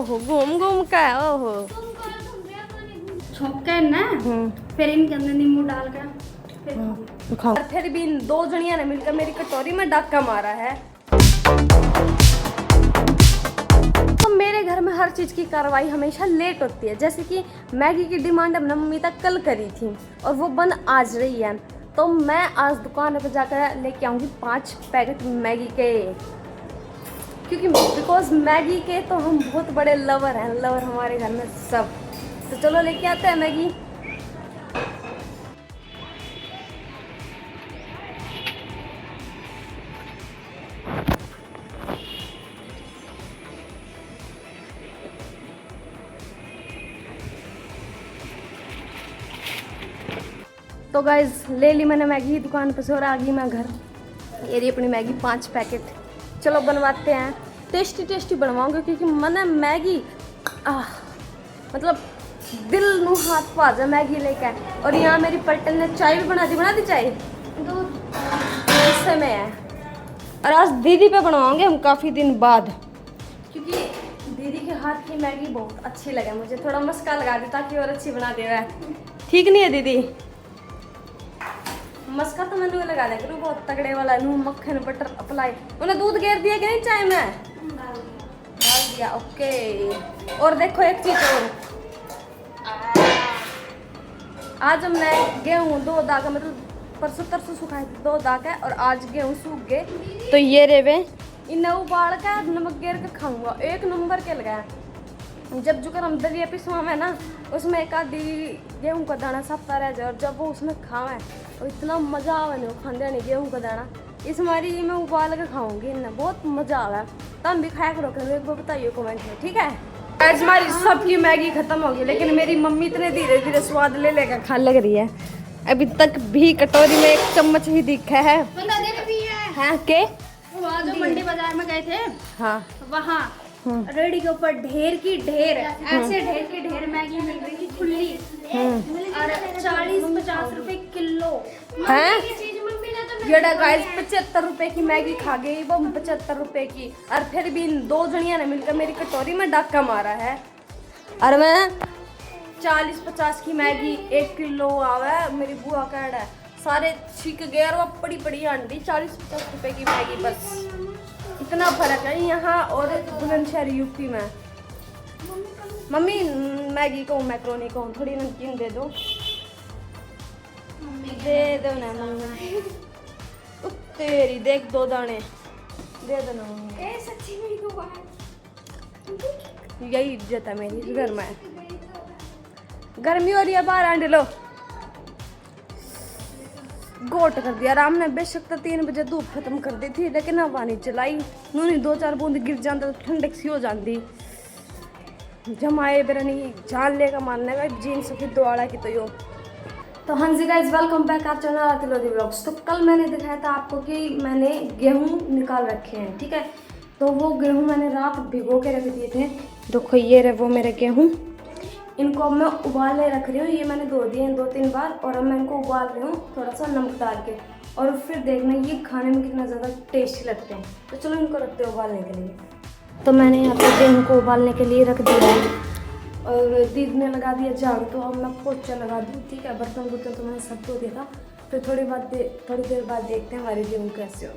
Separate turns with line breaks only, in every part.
ओहो घूम घूम का ओहो
छोंक के ना फिर इनके अंदर नींबू डाल कर
खाओ। फिर भी इन दो जनिया ने मिलकर मेरी कटोरी में डाका मारा है। तो मेरे घर में हर चीज़ की कार्रवाई हमेशा लेट होती है। जैसे कि मैगी की डिमांड हमने मम्मी तक कल करी थी और वो बन आज रही है। तो मैं आज दुकान पर जाकर लेके आऊँगी 5 पैकेट मैगी के, क्योंकि बिकॉज मैगी के तो हम बहुत बड़े लवर हैं, लवर हमारे घर में सब। तो चलो लेके आते हैं मैगी। तो गाइज ले ली मैंने मैगी दुकान पर से और आ गई मैं घर। ये रही अपनी मैगी 5 पैकेट। चलो बनवाते हैं। टेस्टी टेस्टी बनवाऊंगी क्योंकि मैंने मैगी मतलब दिल नू हाथ पा जा मैगी लेके। और यहाँ मेरी पलटन ने चाय भी बना दी चाय दूध गुस्से में है। और आज दीदी पे बनवाओगे हम काफ़ी दिन बाद, क्योंकि दीदी के हाथ की मैगी बहुत अच्छी लगे मुझे। थोड़ा मस्का लगा दी ताकि और अच्छी बना दे। ठीक नहीं है दीदी? मस्का तो मैंने लगा दिया करूँ बहुत तगड़े वाला, नून मक्खन बटर अप्लाई। उन्हें दूध घेर दिया कि नहीं चाय में? डाल दिया। ओके। और देखो एक चीज और, आज हमने गेहूँ 2 दागा मतलब परसों तरसों सुखाए थे 2 दागा और आज गेहूँ सूख गए। तो ये रेवे इन्हें उबाल कर नमक घेर के खाऊंगा। एक नंबर के लगाया। जब जुकर हम दलिया पिसवा में ना उसमें एक आधी गेहूँ का दाना सपता रह जाए और जब वो उसमें खावे और इतना मज़ा आवे नहीं, वो खाते नहीं गेहूँ का दाना। इस मारी मैं उबाल कर खाऊंगी, इन्हें बहुत मज़ा आवा। तुम भी खाया करो, एक बार बताइए कमेंट में, ठीक है? आज हमारी सबकी मैगी खत्म हो गई, लेकिन मेरी मम्मी इतने धीरे धीरे स्वाद ले लेकर खा लग रही है। अभी तक भी कटोरी में 1 चम्मच ही दिखा है। हाँ के
वहाँ जो मंडी बाजार में गए थे,
हाँ
वहाँ रेडी के ऊपर ढेर की ढेर ऐसे ढेर की ढेर मैगी मिल रही थी खुली और 40-50 रुपए किलो।
हैं?
ये
गाइस 75 रुपए की मैगी खा गई वो, 75 रुपए की। और फिर भी इन 2 जनिया ने मिलकर मेरी कटोरी में डाका मारा है। और मैं 40-50 की मैगी 1 किलो आवे मेरी बुआ कह रहा है सारे छिक गए और वो पड़ी पड़ी आंटी 40-50 रुपए की मैगी। बस इतना फर्क है यहाँ और बुलंदशहर यूपी में। मम्मी मैगी को मैक्रोनी को थोड़ी नमकीन दे दो, दे दो ना मम्मी। तेरी देख 2 दाने दे दो ना मम्मी।
सच्ची में
यही इज्जत है मेरी घर में। गर्मी हो रही है बाहर आंटे लो। गोट कर दिया राम ने। बेशक तो 3 बजे धूप खत्म कर दी थी, लेकिन हवा नहीं चलाई। नूनी 2-4 बूंद गिर जाता तो ठंडक सी हो जाती। जमाए बिरनी जान लेगा मानने का जीन्स की दोआड़ा की तो यो। तो हाँ जी गाइस, वेलकम बैक आप चैनल आरती लोधी व्लॉग्स। तो कल मैंने दिखाया था आपको कि मैंने गेहूँ निकाल रखे हैं, ठीक है? तो वो गेहूँ मैंने रात भिगो के रख दिए थे। देखो ये रहे वो मेरे गेहूँ। इनको अब मैं उबालने रख रही हूँ। ये मैंने धो दिए हैं 2-3 बार और अब मैं इनको उबाल रही हूँ थोड़ा सा नमक डाल के। और फिर देखना ये खाने में कितना ज़्यादा टेस्टी लगते हैं। तो चलो इनको रखते हैं उबालने के लिए। तो मैंने यहाँ पे गेहूँ को उबालने के लिए रख दिया है और दीदी ने लगा दिया झाड़ू। तो अब मैं पोछा लगा दूँ, ठीक है? बर्तन बुर्तन तो मैंने सब धो दिया था। फिर थोड़ी देर बाद देखते हैं हमारे गेहूँ कैसे हो।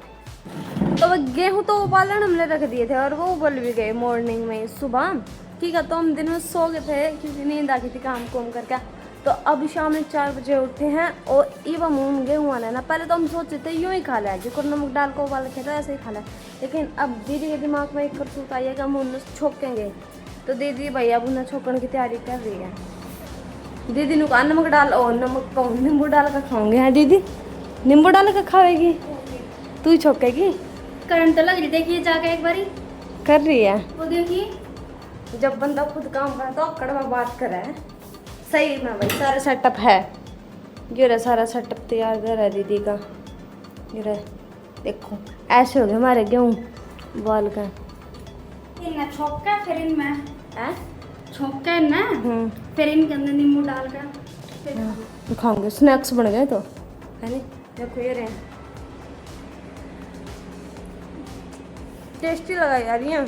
तो वह गेहूँ तो उबालने हमने रख दिए थे और वो उबल भी गए मॉर्निंग में सुबह, ठीक है? तो हम दिन में सो गए थे क्योंकि नींद आ गई थी काम कुम करके। तो अब शाम में 4 बजे उठे हैं और इवा मुँह गेहूँ आना है ना। पहले तो हम सोचे थे यूँ ही खा लिया, जो नमक डाल को उबाल के था ऐसे ही खा लिया। लेकिन अब दीदी के दिमाग में एक करतूत आई है कि हम उन्हें छोकेंगे। तो दीदी भैया अब उन्हें छोकने की तैयारी कर रही है। दीदी ने कहा नमक डाल और नमक को नींबू डाल कर खाऊंगे। हैं दीदी? नींबू डाल कर खाएगी? तू ही छोकेगी?
करंट तो लग रही, देखिए जाके एक बारी
कर रही है
वो देखिए।
जब बंदा खुद काम करता तो कड़वा बात करे। सही में भाई सारा सेटअप है। ये रहा सारा सेटअप तैयार कर रहा है दीदी का। ये रहा देखो ऐसे हो गए हमारे गेहूँ उबाल कर।
इनमें छोंका फिर इनमें छोंका ना फिर इनके अंदर नींबू डाल कर फिर
खाऊंगे। स्नैक्स बन गए तो है नहीं? देखो ये रहे टेस्टी लगा यार ये।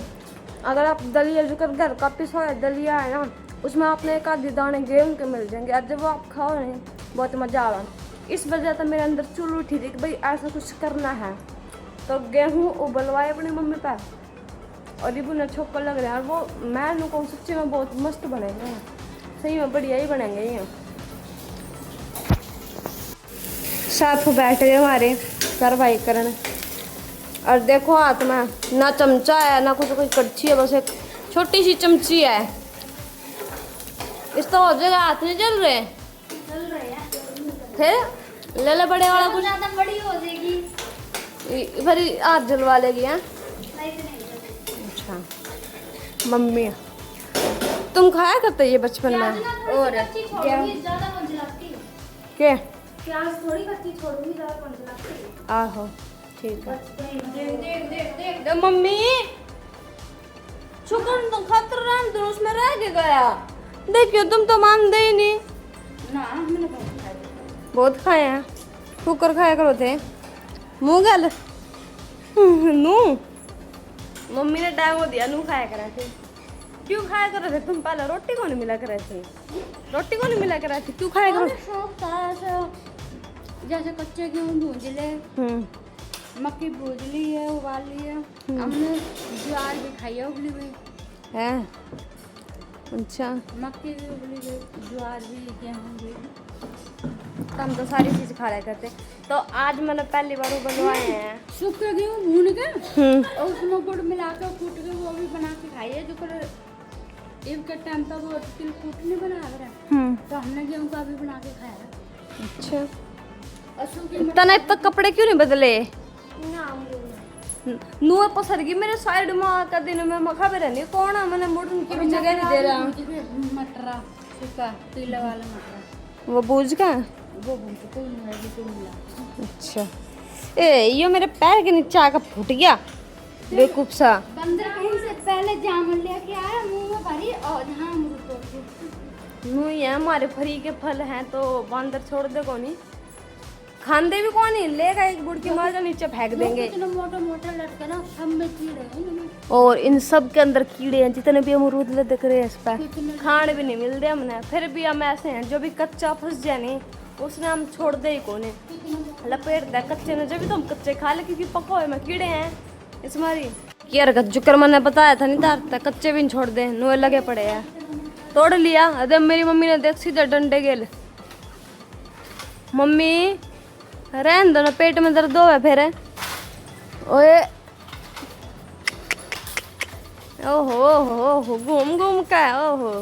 अगर आप दलिया जो कर घर का पिसा हुआ दलिया है ना, उसमें आपने एक आधी दाने गेहूं के मिल जाएंगे, और जब वो आप खाओ नहीं बहुत मज़ा आवा। इस वजह से मेरे अंदर चुल उठी थी कि भाई ऐसा कुछ करना है, तो गेहूं उबलवाए अपनी मम्मी पर, और ये बुना छोकर लग रहे हैं, और वो मैं नु कहूँ सच्ची में बहुत मस्त बनेंगे, सही में बढ़िया ही बनेंगे ये। साफ बैठ गए हमारे कार्रवाई करने, और देखो हाथ में ना चमचा है ना कुछ, कोई कड़छी है, बस एक छोटी सी चमची है। इस तो हो जाएगा, हाथ नहीं चल रहे फिर ले ले बड़े वाला कुछ,
ज्यादा बड़ी हो जाएगी
फिर हाथ जलवा लेगी। हैं अच्छा मम्मी तुम खाया करते ये बचपन में?
और क्या ज्यादा कौन जलाती
क्या
प्याज थोड़ी कच्ची छोड़ूंगी, ज्यादा कौन जलाती।
आहो ठीक है।
देख देख देख देख
दे मम्मी शुक्र तुम खतर रहन दो, उसमें रह के गया। देखियो तुम तो मानते ही नहीं।
ना मैंने बहुत खाया,
बहुत खाए हैं, कुकर खाया करो थे मुँह गल नू। मम्मी ने टाइम हो दिया नू खाया करे थे। क्यों खाया करे थे तुम? पहले रोटी को नहीं मिला करे थे, रोटी को नहीं मिला करे थे, क्यों खाया करो?
शौक था ऐसा, जैसे कच्चे गेहूं भूंज ले, मक्की भूंज ली है, उबाल ली है, हमने ज्वार भी खाई है उबली हुई
है। अच्छा
मक्की भी उबली हुई, ज्वार भी, गेहूं भी,
तो हम तो सारी चीज़ खा रहे करते। तो आज मैंने पहली बार वो बनवाए हैं
सूखे गेहूं भून के और उसमें गुड़ मिला के कूट के वो भी बना के खाई है। जो कर एक के टाइम तक वो तिल कूट नहीं बना रहा, तो हमने गेहूं का भी बना के खाया।
अच्छा
और सूखी
तना तक कपड़े क्यों नहीं बदले? नुआ पसर गई मेरे साइड में का दिन में मखा पे रहनी कौन है, मैंने मुड़ की भी जगह नहीं दे रहा।
मटरा सूखा पीले वाला मटरा
वो बूझ का
वो भून के कोई नहीं कोई मिला।
अच्छा ए यो मेरे पैर के नीचे आकर फूट गया बेवकूफ सा।
बंदर कहीं से पहले जामुन लेके आया मुंह में भरी और जहाँ अमरूद तोड़ के।
नु ये हमारे फरी के फल हैं तो बंदर छोड़ दे कौन, खांदे भी कौन ही लेगा, एक बुड़की मार कर नीचे फेंक देंगे।
इतना मोटा मोटा लटका ना, सब में कीड़े हैं।
और इन सब के अंदर कीड़े हैं, जितने भी अमरूद ले दिख रहे हैं इस पर खाने भी नहीं मिलते हमने। फिर भी हम ऐसे हैं जो भी कच्चा फंस जाए नहीं उसने हम छोड़ दे ही कोने, लपेट दे कच्चे ने, जब भी तो हम कच्चे खा ले क्योंकि पका हुए में कीड़े हैं इस मारी। यार जुकर मैंने बताया था नहीं तारता, कच्चे भी नहीं छोड़ दे, नोए लगे पड़े हैं। तोड़ लिया अरे मेरी मम्मी ने, देख सीधा डंडे गेल। मम्मी रहन दो ना, पेट में दर्द हो फिर। ओए ओहो हो घूम घूम का ओहो।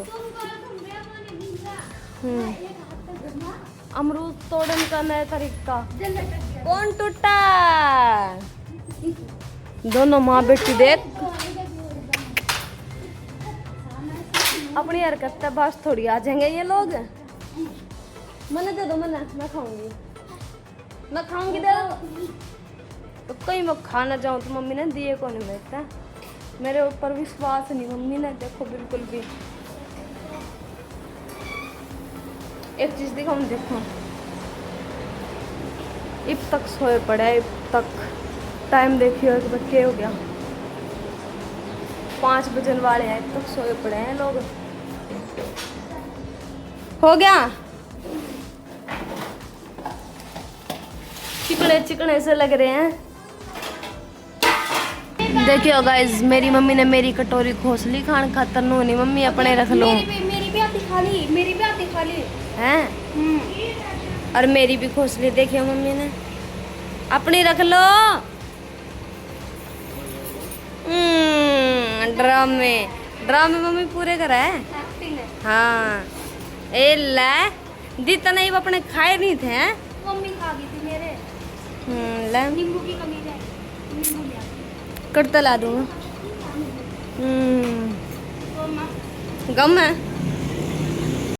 अमरूद तोड़ने का नया तरीका। कौन टूटा? दोनों माँ बेटी देख अपनी हरकत बस थोड़ी आ जाएंगे ये लोग। मैंने दे दो, मैं खाऊंगी, मैं खाऊंगी दे दो। तो कहीं मैं खाना जाऊँ तो मम्मी ने दिए को नहीं मिलता, मेरे ऊपर विश्वास नहीं मम्मी ने, देखो बिल्कुल भी। एक चीज़ दिखाऊँ, देखो अब तक सोए पड़े है, अब तक टाइम देखिए एक बच्चे हो गया 5 बजने वाले हैं, अब तक सोए पड़े हैं लोग। हो गया चिकने चिकने से लग रहे हैं। देखियो गाइस मेरी मम्मी ने मेरी कटोरी खोस ली खान खातर, नो नहीं मम्मी अपने रख लो।
मेरी भी आती खाली, मेरी भी आती खाली
हैं, और मेरी भी खोस ली। देखियो मम्मी ने अपनी रख लो। ड्रामे ड्रामे मम्मी पूरे करा है। हाँ ए ले दी तो नहीं, वो अपने खाए नहीं थे हैं?
मम्मी खा गई थी मेरे।
ले
नींबू की कमी है, नींबू ले आ।
कटता ला दूंगा। गम है।